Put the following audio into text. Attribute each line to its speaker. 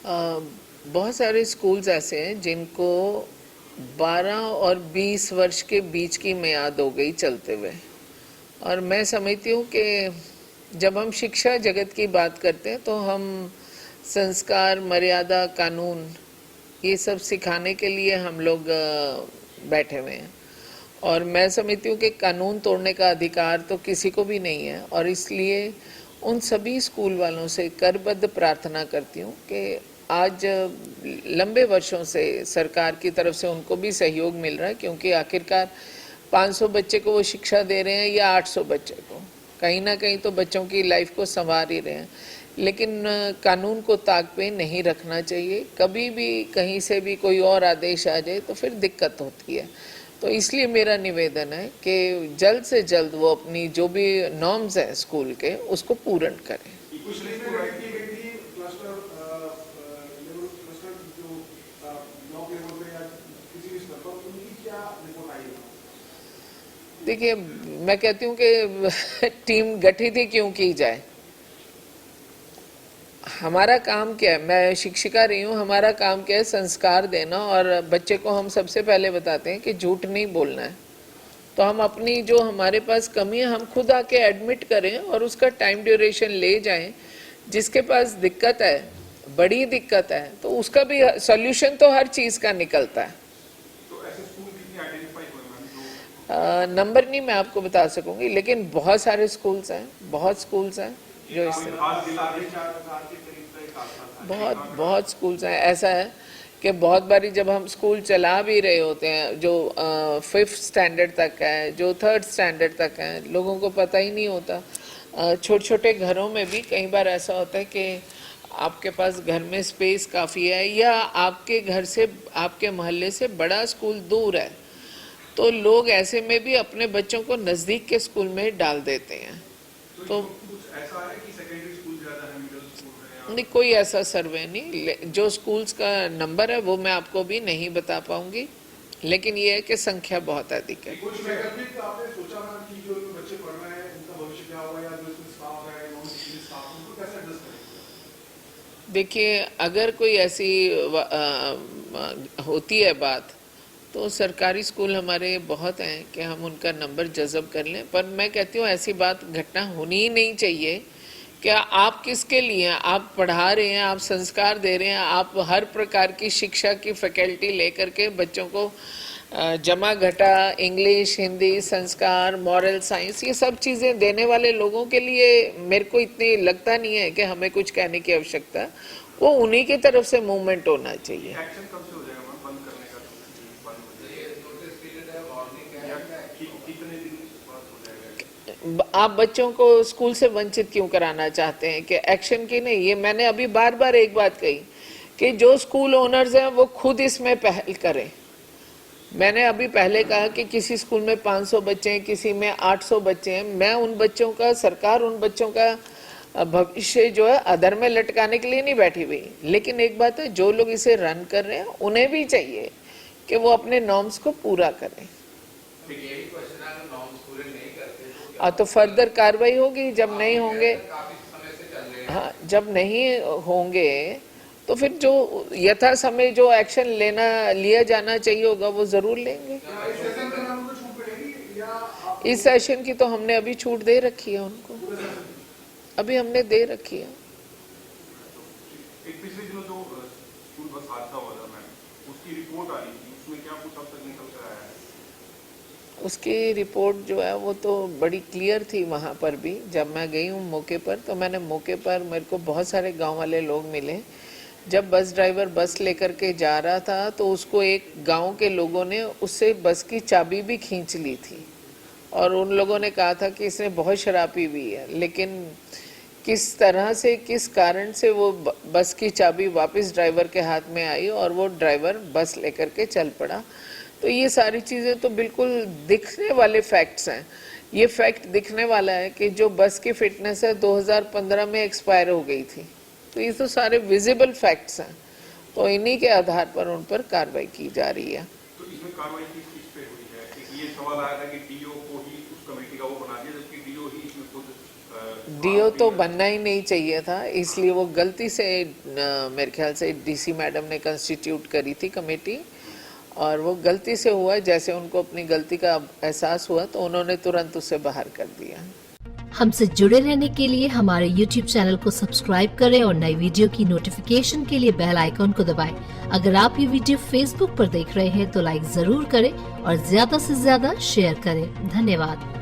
Speaker 1: अ, बहुत सारे स्कूल्स ऐसे हैं जिनको 12 और 20 वर्ष के बीच की मियाद हो गई चलते हुए, और मैं समझती हूँ कि जब हम शिक्षा जगत की बात करते हैं तो हम संस्कार, मर्यादा, कानून ये सब सिखाने के लिए हम लोग बैठे हुए हैं। और मैं समझती हूँ कि कानून तोड़ने का अधिकार तो किसी को भी नहीं है, और इसलिए उन सभी स्कूल वालों से करबद्ध प्रार्थना करती हूँ कि आज लंबे वर्षों से सरकार की तरफ से उनको भी सहयोग मिल रहा है, क्योंकि आखिरकार 500 बच्चे को वो शिक्षा दे रहे हैं या 800 बच्चे को, कहीं ना कहीं तो बच्चों की लाइफ को संवार ही रहे हैं। लेकिन कानून को ताक पे नहीं रखना चाहिए। कभी भी कहीं से भी कोई और आदेश आ जाए तो फिर दिक्कत होती है। तो इसलिए मेरा निवेदन है कि जल्द से जल्द वो अपनी जो भी नॉर्म्स हैं स्कूल के उसको पूर्ण करें। देखिए, मैं कहती हूँ कि टीम गठित ही क्यों की जाए, हमारा काम क्या है? मैं शिक्षिका रही हूँ, हमारा काम क्या है? संस्कार देना। और बच्चे को हम सबसे पहले बताते हैं कि झूठ नहीं बोलना है। तो हम अपनी जो हमारे पास कमी है हम खुद आके एडमिट करें और उसका टाइम ड्यूरेशन ले जाएं। जिसके पास दिक्कत है, बड़ी दिक्कत है, तो उसका भी सॉल्यूशन तो हर चीज़ का निकलता है।
Speaker 2: तो ऐसे स्कूल कितने आइडेंटिफाई हुए मैम?
Speaker 1: नंबर नहीं मैं आपको बता सकूंगी, लेकिन बहुत सारे स्कूल्स हैं, बहुत स्कूल्स हैं जो इससे बहुत बहुत स्कूल्स हैं। ऐसा है कि बहुत बारी जब हम स्कूल चला भी रहे होते हैं जो 5th स्टैंडर्ड तक है, जो 3rd स्टैंडर्ड तक है, लोगों को पता ही नहीं होता। छोटे छोटे घरों में भी कई बार ऐसा होता है कि आपके पास घर में स्पेस काफ़ी है या आपके घर से, आपके मोहल्ले से बड़ा स्कूल दूर है, तो लोग ऐसे में भी अपने बच्चों को नज़दीक के स्कूल में डाल देते हैं। तो
Speaker 2: कुछ ऐसा है कि सेकेंडरी स्कूल ज्यादा है, मिडिल स्कूल है?
Speaker 1: नहीं, कोई ऐसा सर्वे नहीं। जो स्कूल्स का नंबर है वो मैं आपको भी नहीं बता पाऊंगी, लेकिन ये है कि संख्या बहुत अधिक है।
Speaker 2: कुछ वैकल्पिक आपने सोचा ना कि जो बच्चे पढ़ रहे हैं उनका भविष्य क्या होगा, या जो इसमें स्टाफ है, नॉन टीचिंग स्टाफ, उनको कैसे एडजस्ट करेंगे?
Speaker 1: देखिए, अगर कोई ऐसी होती है बात, तो सरकारी स्कूल हमारे बहुत हैं कि हम उनका नंबर जज़ब कर लें। पर मैं कहती हूँ ऐसी बात घटना होनी ही नहीं चाहिए। क्या आप किसके लिए हैं? आप पढ़ा रहे हैं, आप संस्कार दे रहे हैं, आप हर प्रकार की शिक्षा की फैकल्टी लेकर के बच्चों को जमा घटा, इंग्लिश, हिंदी, संस्कार, मॉरल साइंस, ये सब चीज़ें देने वाले लोगों के लिए मेरे को इतनी लगता नहीं है कि हमें कुछ कहने की आवश्यकता। वो उन्हीं की तरफ से मूवमेंट होना चाहिए।
Speaker 2: एक्शन कब से हो जाएगा मैम बंद करने का? कितने दिन बाद हो जाएगा?
Speaker 1: आप बच्चों को स्कूल से वंचित क्यों कराना चाहते हैं कि एक्शन की नहीं? ये मैंने अभी बार बार एक बात कही कि जो स्कूल ओनर्स हैं वो खुद इसमें पहल करें। मैंने अभी पहले कहा कि किसी स्कूल में 500 बच्चे हैं, किसी में 800 बच्चे हैं। मैं उन बच्चों का, सरकार उन बच्चों का भविष्य जो है अधर में लटकाने के लिए नहीं बैठी हुई। लेकिन एक बात है, जो लोग इसे रन कर रहे हैं उन्हें भी चाहिए कि वो अपने नॉर्म्स को पूरा करें। तो फर्दर कार्रवाई होगी। जब नहीं होंगे, हाँ, जब नहीं होंगे तो फिर जो यथा समय जो एक्शन लिया जाना चाहिए होगा वो जरूर लेंगे। इस सेशन की तो हमने अभी छूट दे रखी है उनको, अभी हमने दे रखी है।
Speaker 2: एक पिछले दिनों जो स्कूल बस हादसा हुआ था मैम, उसकी रिपोर्ट आ रही थी, उसमें क्या कुछ अब तक निकल कर आया है?
Speaker 1: उसकी रिपोर्ट जो है वो तो बड़ी क्लियर थी। वहाँ पर भी जब मैं गई हूँ मौके पर, तो मैंने मौके पर, मेरे को बहुत सारे गांव वाले लोग मिले। जब बस ड्राइवर बस लेकर के जा रहा था तो उसको एक गांव के लोगों ने उससे बस की चाबी भी खींच ली थी, और उन लोगों ने कहा था कि इसने बहुत शराब पी हुई है। लेकिन किस तरह से, किस कारण से वो बस की चाबी वापस ड्राइवर के हाथ में आई और वो ड्राइवर बस लेकर के चल पड़ा। तो ये सारी चीज़ें तो बिल्कुल दिखने वाले फैक्ट्स हैं। ये फैक्ट दिखने वाला है कि जो बस की फिटनेस है 2015 में एक्सपायर हो गई थी। तो ये तो सारे विजिबल फैक्ट्स हैं, तो इन्हीं के आधार पर उन पर कार्रवाई की जा रही है।
Speaker 2: तो इसमें कार्रवाई किस चीज पे हुई है? ये सवाल आया था कि डीओ को ही उस कमेटी का वो बना दिया, जबकि डीओ ही इसमें खुद
Speaker 1: डीओ तो बनना ही नहीं चाहिए था, इसलिए वो गलती से मेरे ख्याल से डीसी मैडम ने कंस्टिट्यूट करी थी कमेटी, और वो गलती से हुआ। जैसे उनको अपनी गलती का एहसास हुआ तो उन्होंने तुरंत उसे बाहर कर दिया।
Speaker 3: हमसे जुड़े रहने के लिए हमारे YouTube चैनल को सब्सक्राइब करें और नई वीडियो की नोटिफिकेशन के लिए बेल आइकॉन को दबाएं। अगर आप ये वीडियो Facebook पर देख रहे हैं तो लाइक जरूर करें और ज्यादा से ज्यादा शेयर करें। धन्यवाद।